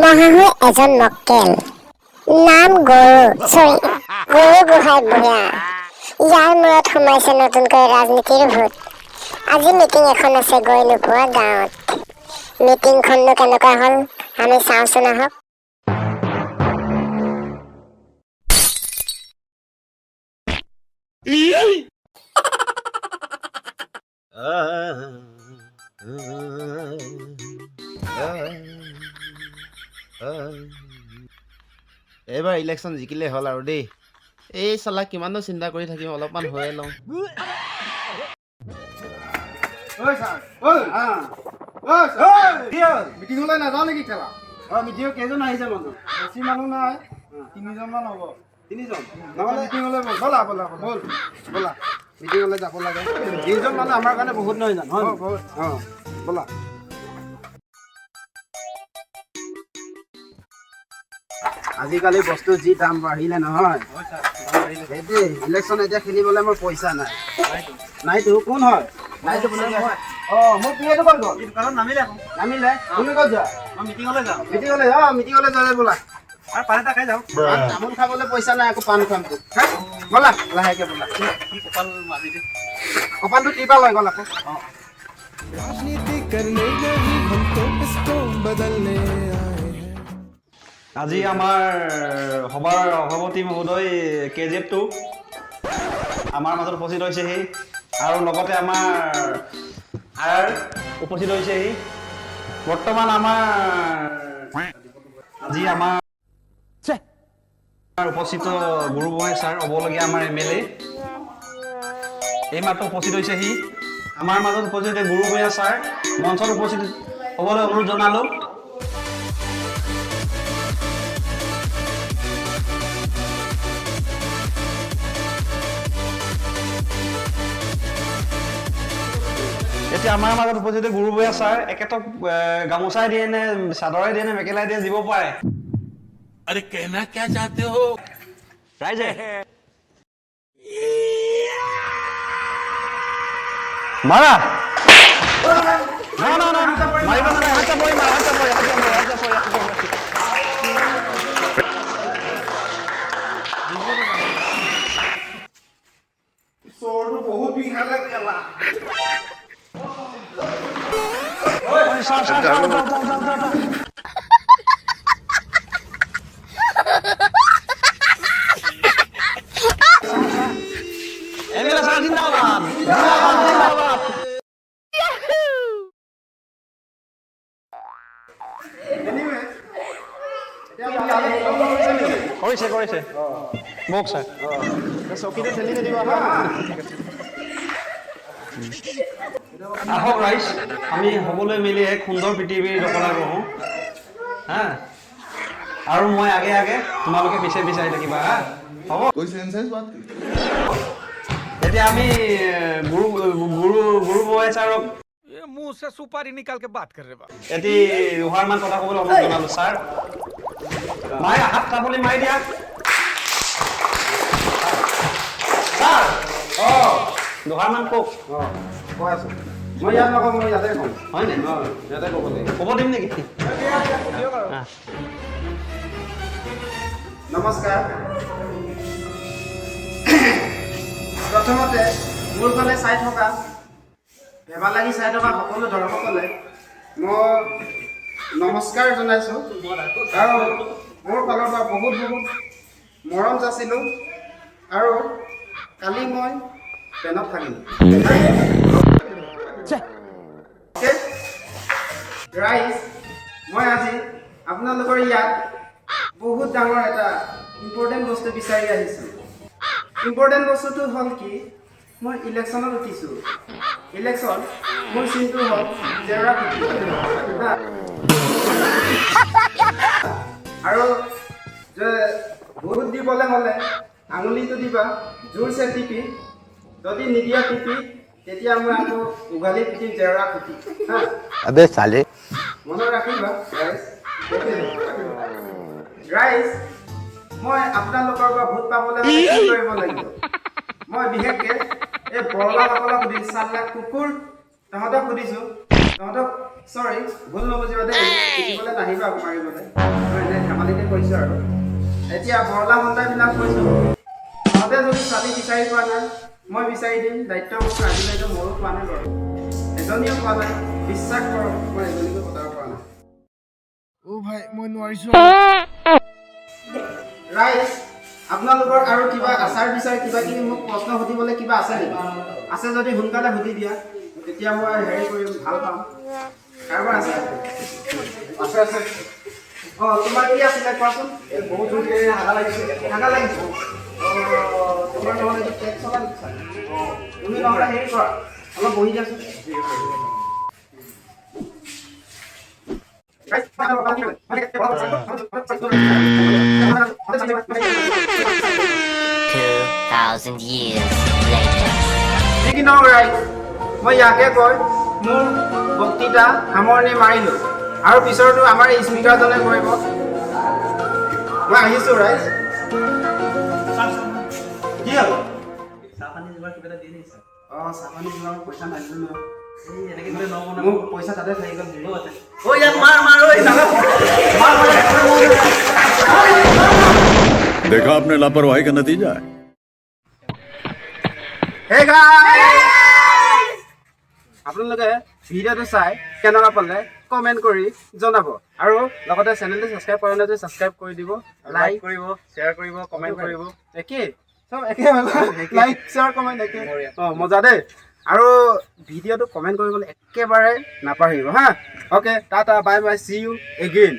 মহাশয় এজন মক্কেল, নাম গৰু গোহাঁই বুঢ়া। ইয়াৰ মূৰত সোমাইছে নতুনকৈ ৰাজনীতিৰ ভূত। আজি মিটিং এখন আছে গৈ নোপোৱা গাঁৱত। মিটিংখননো কেনেকুৱা হ'ল আমি চাওঁচোন আহক। এইবাৰ ইলেকশ্যন জিকিলে হ'ল আৰু দেই। এই চালা কিমানো চিন্তা কৰি থাকিম, অলপমান হৈয়ে লওঁ। মিটিঙলৈ নাযাওঁ নেকি খেলা? মিটিঙত কেইজন আহিছে মানুহ? বেছি মানুহ নাই, 3জনমান হ'ব। 3জন? নহ'লে মিটিঙলৈ ব'লা ব'লা মিটিঙলৈ যাব লাগে। 3জন মানুহ আমাৰ কাৰণে বহুত নহয় জানো? বহুত ব'লা। আজিকালি বস্তু যি দাম বাঢ়িলে নহয়, সেইটোৱে ইলেকশ্যন এতিয়া খেলিবলৈ মোৰ পইচা নাই। নাইতো কোন হয়? নাইতো বোলে মই। মোৰ পিয়েটো ক'ত গ'ল? দোকানত নামিলে। তুমি ক'ত যোৱা? মিটিঙলৈ যাওঁ। মিটিঙলৈ যোৱা ব'লা। আৰু পাণ এটা খাই যাওঁ। তামোল খাবলৈ পইচা নাই, আকৌ পাণ খাম। ব'লা লাহেকে ব'লা। কপালটো টিপা লৈ গ'ল আকৌ। আজি আমাৰ সভাৰ সভাপতি মহোদয় KGF2 আমাৰ মাজত উপস্থিত হৈছেহি, আৰু লগতে আমাৰ আৰ উপস্থিত হৈছেহি। বৰ্তমান আজি আমাৰ উপস্থিত গুৰু গোহাঁই ছাৰ হ'বলগীয়া আমাৰ MLA এইমাত্ৰ উপস্থিত হৈছেহি। আমাৰ মাজত উপস্থিত গুৰু গোহাঁই ছাৰ মঞ্চত উপস্থিত হ'বলৈ অনুৰোধ জনালোঁ। এতিয়া আমাৰ মাজত উপস্থিত গুৰু গোহাঁই ছাৰ একেতক গামোচাই দিয়ে নে চাদৰে দিয়ে নে মেখেলাই দিয়ে দিব পাৰে। अरे कहना क्या चाहते हो? ৰাইজে মাৰা মাৰিব নালাগে, হাত চাপৰি মাৰা, হাত চাপৰি। চৰটো বহুত বিষালে খেলা। MLA ছাৰ জিন্দাবাদ। কৰিছে মোক ছাৰ চকীতে ঠেলি নিদিবা হা। আহক ৰাইজ, আমি সকলোৱে মিলি এক সুন্দৰ পৃথিৱীৰ দখলা কৰোঁ হা। আৰু মই আগে তোমালোকে পিছে আহি থাকিবা হা। হ'ব? এতিয়া আমি গুৰু গোহাঁই ছাৰক ये मुंह से सुपारी निकाल के बात कर रहे बा। এটি দুষাৰমান কথা ক'বলৈ অনুৰোধ জনালোঁ। ছাৰ মাৰি হাত চাপলি মাৰি দিয়া। ছাৰ দুষাৰমান কওক। কৈ আছো। মই ইয়াত নকওঁ, মই ইয়াতে কওঁ। হয় নে? ইয়াতে ক'ব লাগিব। ক'ব দিম নেকি? নমস্কাৰ। প্ৰথমতে মোৰ ফালে চাই থকা, ভেবা লাগি চাই থকা সকলো দৰ্শকসকলে মই নমস্কাৰ জনাইছোঁ। আৰু মোৰ ফালৰ পৰা বহুত মৰম যাচিলোঁ। আৰু কালি মই ট্ৰেইনত থাকিম। ৰাইজ, মই আজি আপোনালোকৰ ইয়াত বহুত ডাঙৰ এটা ইম্পৰ্টেণ্ট বস্তু বিচাৰি আহিছোঁ। ইম্পৰ্টেণ্ট বস্তুটো হ'ল কি, মই ইলেকশ্যনত উঠিছোঁ। ইলেকশ্যন মোৰ চিনটো হ'ল জেওৰা খুঁটি। আৰু যে ভোট দিবলৈ হ'লে আঙুলিটো দিবা জোৰছে টিপি, যদি নিদিয়া টিপি তেতিয়া মই আকৌ উঘালি পিটিম জেওৰা খুঁটি। মনত ৰাখিবা ৰাইজ। মই আপোনালোকৰ পৰা ভোট পাবলৈ হ'লে কি কৰিব লাগিব? মই বিশেষকৈ এই বৰলাসকলক সুধিম, চাল্লা কুকুৰ তহঁতক সুধিছোঁ তহঁতক চৰি ভুল নবুজিবা দেই পিটিবলৈ নাহিবা আকৌ মাৰিবলৈ এনে ধেমালিতে কৈছোঁ আৰু এতিয়া বৰলা সন্তানবিলাক কৈছোঁ তহঁতে যদি ছোৱালী বিচাৰি পোৱা নাই মই বিচাৰি দিম দায়িত্ব মোক আজিলৈকে মোৰো পোৱা নাই বাৰু এজনীও পোৱা নাই বিশ্বাস কৰক মই এজনীকো পতাব পৰা নাই অ' ভাই মই নোৱাৰিছোঁ ৰাইজ আপোনালোকৰ আৰু কিবা আচাৰ বিচাৰ কিবা কিবি মোক প্ৰশ্ন সুধিবলৈ কিবা আছে নেকি আছে যদি সোনকালে সুধি দিয়া তেতিয়া মই হেৰি কৰিম ভাল পাম কাৰোবাৰ আছে আছে আছে অঁ তোমাৰ কি আছিলে কোৱাচোন এই বহুত জোৰকৈ হাগা লাগিছে হাগা লাগিছে অঁ তোমাৰ নহ'লে টেক্স চলা নিছা অঁ তুমি নহ'লে হেৰি কৰা অলপ বহি দিয়াচোন 2,000 years later. ঠিক ন ৰাইজ মই ইয়াকে কৈ মোৰ বক্তৃতা সামৰণি মাৰিলোঁ আৰু পিছৰটো আমাৰ এই স্পীকাৰজনে কৰিব মই আহিছোঁ ৰাইজ কি হ'ল অঁ চাহপানী যোৱাৰ পইচা নাহিলোঁ মোক পইচা তাতে থাকি গ'ল देखा आपने लापरवाही का नतीजा है Hey guys! আপোনালোকে ভিডিঅ'টো চাই কেনেকুৱা পালে কমেণ্ট কৰি জনাব আৰু লগতে চেনেলটো ছাবস্ক্ৰাইব কৰা নাই যদি ছাবস্ক্ৰাইব কৰি দিব লাইক কৰিব শ্বেয়াৰ কৰিব কমেণ্ট কৰিব একেই চব একেই লাইক শ্বেয়াৰ কমেণ্ট একে অঁ মজা দেই আৰু ভিডিঅ'টো কমেণ্ট কৰিবলৈ একেবাৰে নাপাহৰিব হা okay tata bye bye see you again